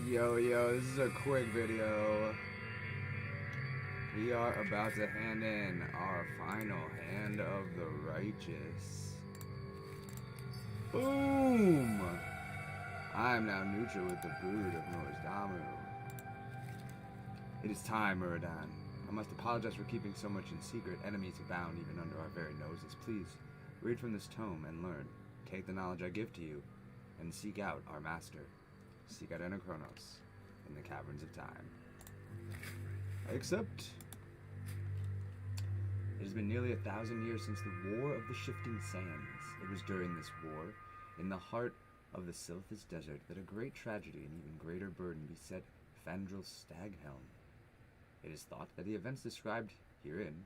Yo, this is a quick video. We are about to hand in our final hand of the righteous. Boom! I am now neutral with the brood of Norzdamu. It is time, Muridan. I must apologize for keeping so much in secret. Enemies abound even under our very noses. Please, read from this tome and learn. Take the knowledge I give to you, and seek out our master. Seek out Anachronos in the caverns of time. Except, it has been nearly 1,000 years since the War of the Shifting Sands. It was during this war, in the heart of the Silithus Desert, that a great tragedy and even greater burden beset Fandral Staghelm. It is thought that the events described herein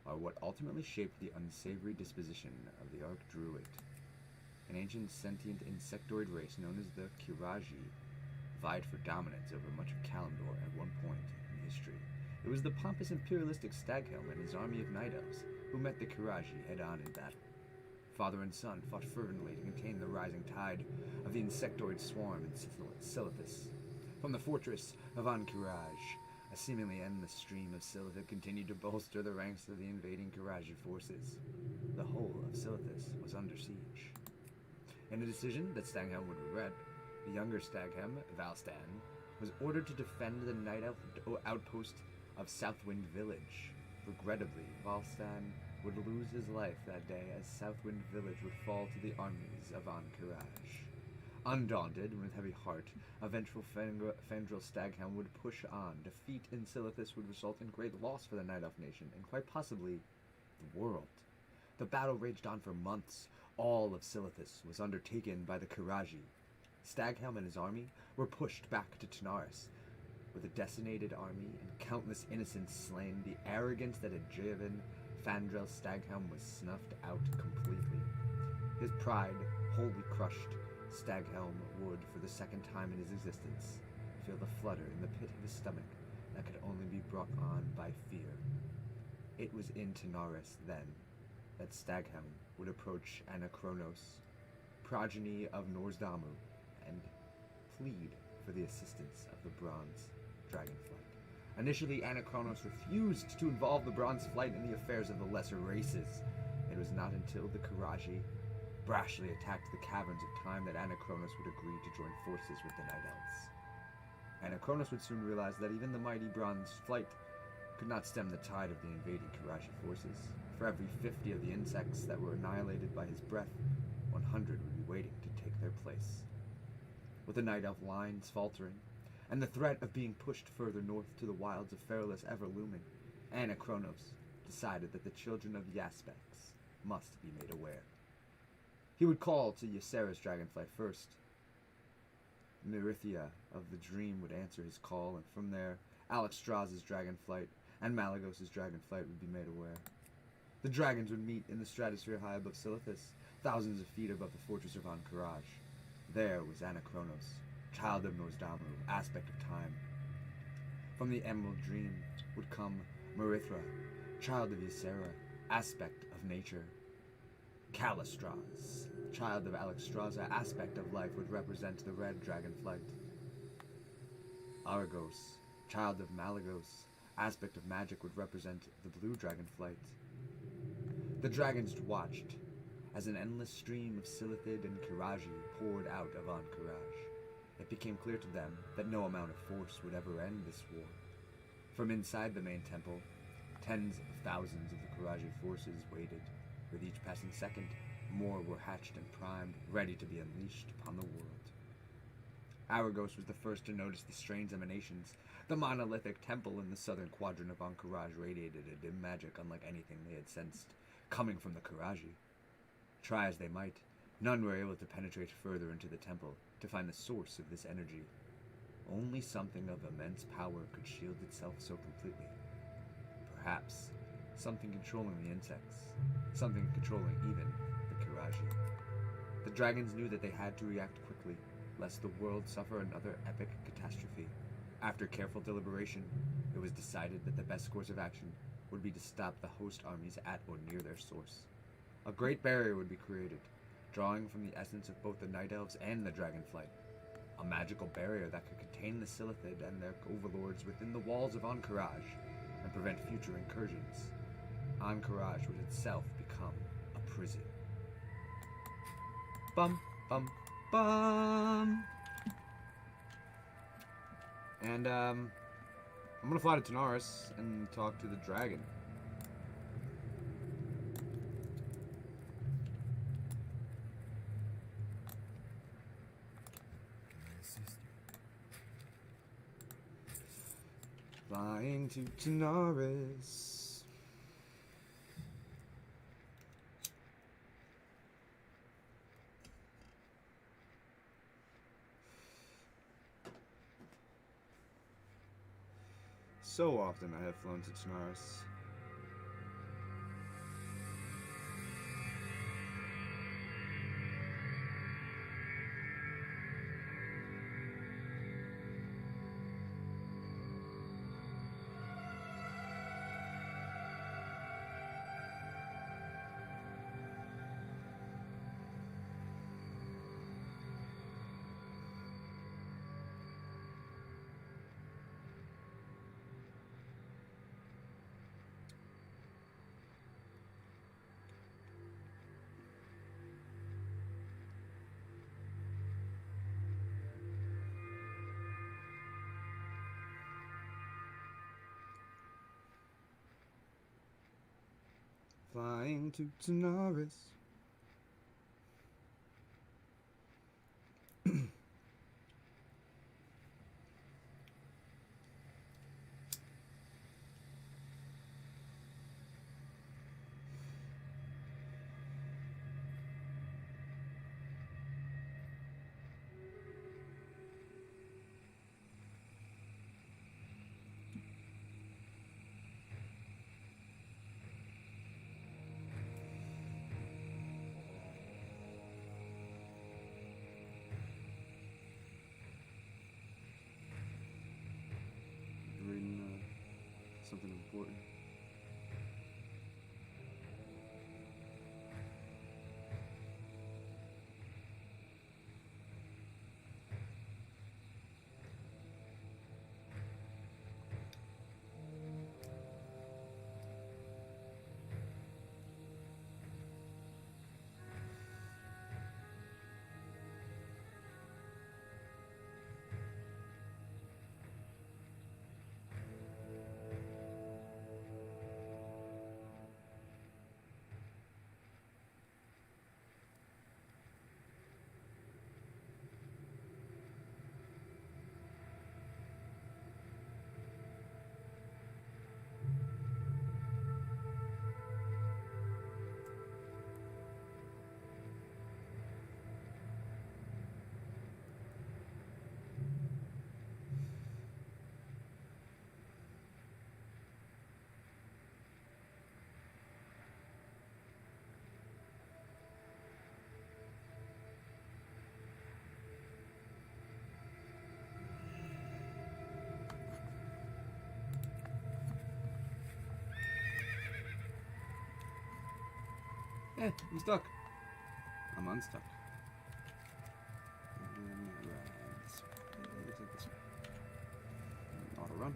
are what ultimately shaped the unsavory disposition of the Archdruid, an ancient sentient insectoid race known as the Qiraji, vied for dominance over much of Kalimdor at one point in history. It was the pompous imperialistic Staghelm and his army of night elves who met the Qiraji head-on in battle. Father and son fought fervently to contain the rising tide of the insectoid swarm in Silithus. From the fortress of Qiraj, a seemingly endless stream of Silithus continued to bolster the ranks of the invading Qiraji forces. The whole of Silithus was under siege. In a decision that Staghelm would regret, the younger Staghelm, Valstan, was ordered to defend the night elf outpost of Southwind Village. Regrettably, Valstan would lose his life that day as Southwind Village would fall to the armies of Qiraj. Undaunted and with heavy heart, a vengeful Fandral Staghelm would push on. Defeat in Silithus would result in great loss for the Night Elf nation, and quite possibly the world. The battle raged on for months. All of Silithus was undertaken by the Qiraji. Staghelm and his army were pushed back to Tanaris. With a decimated army and countless innocents slain, the arrogance that had driven Fandral Staghelm was snuffed out completely. His pride wholly crushed, Staghelm would, for the second time in his existence, feel the flutter in the pit of his stomach that could only be brought on by fear. It was in Tanaris, then, that Staghelm would approach Anachronos, progeny of Norzdamu, and plead for the assistance of the Bronze Dragonflight. Initially, Anachronos refused to involve the Bronze Flight in the affairs of the lesser races. It was not until the Qiraji brashly attacked the caverns of time that Anachronos would agree to join forces with the Night Elves. Anachronos would soon realize that even the mighty Bronze Flight could not stem the tide of the invading Qiraji forces. For every 50 of the insects that were annihilated by his breath, 100 would be waiting to take their place. With the Night Elf lines faltering, and the threat of being pushed further north to the wilds of Feralus ever looming, Anachronos decided that the children of the Aspects must be made aware. He would call to Ysera's dragonflight first. Myrithia of the Dream would answer his call, and from there, Alexstras's dragonflight and Malagos's dragonflight would be made aware. The dragons would meet in the stratosphere high above Silithus, thousands of feet above the fortress of Qiraj. There was Anachronos, child of Norzdamu, aspect of time. From the Emerald Dream would come Myrithra, child of Ysera, aspect of nature. Kalistras, child of Alexstrasza, aspect of life, would represent the red dragonflight. Argos, child of Malagos, aspect of magic, would represent the blue dragonflight. The dragons watched as an endless stream of Silithid and Qiraji poured out of Qiraj. It became clear to them that no amount of force would ever end this war. From inside the main temple, tens of thousands of the Qiraji forces waited. With each passing second, more were hatched and primed, ready to be unleashed upon the world. Argos was the first to notice the strange emanations. The monolithic temple in the southern quadrant of Qiraj radiated a dim magic unlike anything they had sensed, coming from the Qiraji. Try as they might, none were able to penetrate further into the temple to find the source of this energy. Only something of immense power could shield itself so completely. Perhaps something controlling the insects, something controlling even the Qiraji. The dragons knew that they had to react quickly, lest the world suffer another epic catastrophe. After careful deliberation, it was decided that the best course of action would be to stop the host armies at or near their source. A great barrier would be created, drawing from the essence of both the Night Elves and the Dragonflight. a magical barrier that could contain the Silithid and their overlords within the walls of Qiraji and prevent future incursions. Qiraji would itself become a prison. Bum, bum, bum! And, I'm gonna fly to Tanaris and talk to the dragon. Flying to Tanaris. So often I have flown to Tanaris. Flying to Tanaris. Reading something important. I'm stuck. I'm unstuck. This way. Auto run.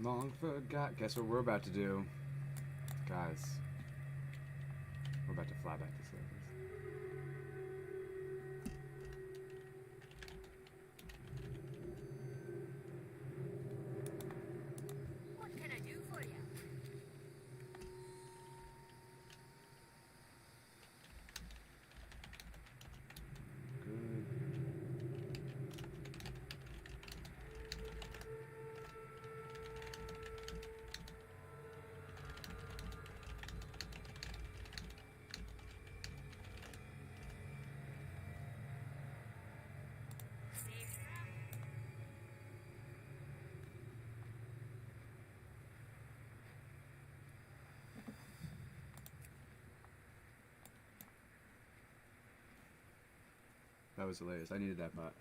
Long forgot. Guess what we're about to do? Guys, we're about to fly back to surface. What can I do for you? Good. Safe travel. That was hilarious. I needed that bot.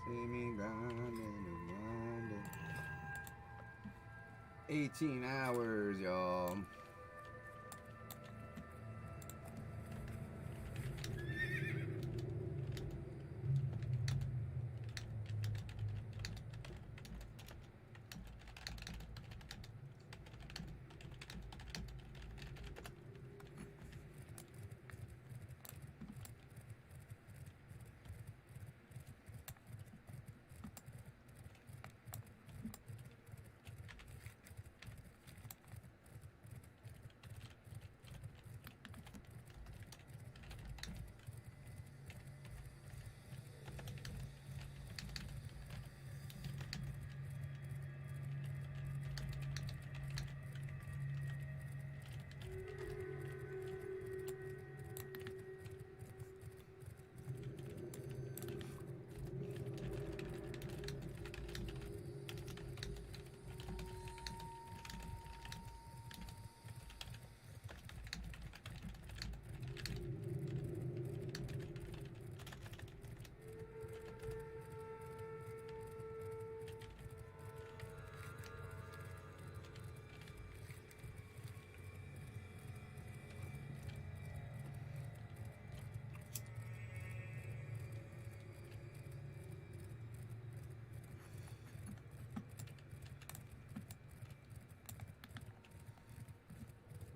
See me grinding and grinding. 18 hours, y'all.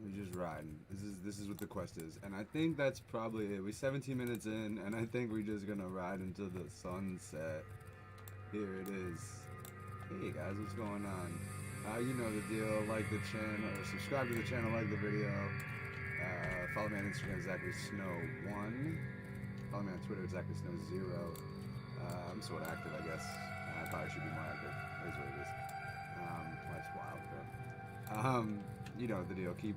We're just riding. This is what the quest is, and I think that's probably it. We're 17 minutes in, and I think we're just gonna ride until the sunset. Here it is. Hey guys, what's going on? You know the deal. Like the channel, or subscribe to the channel, like the video. Follow me on Instagram, ZacharySnow1. Follow me on Twitter, ZacharySnow0. I'm sort of active, I guess. I probably should be more active. It is what it is. Life's wild, bro. You know the deal. Keep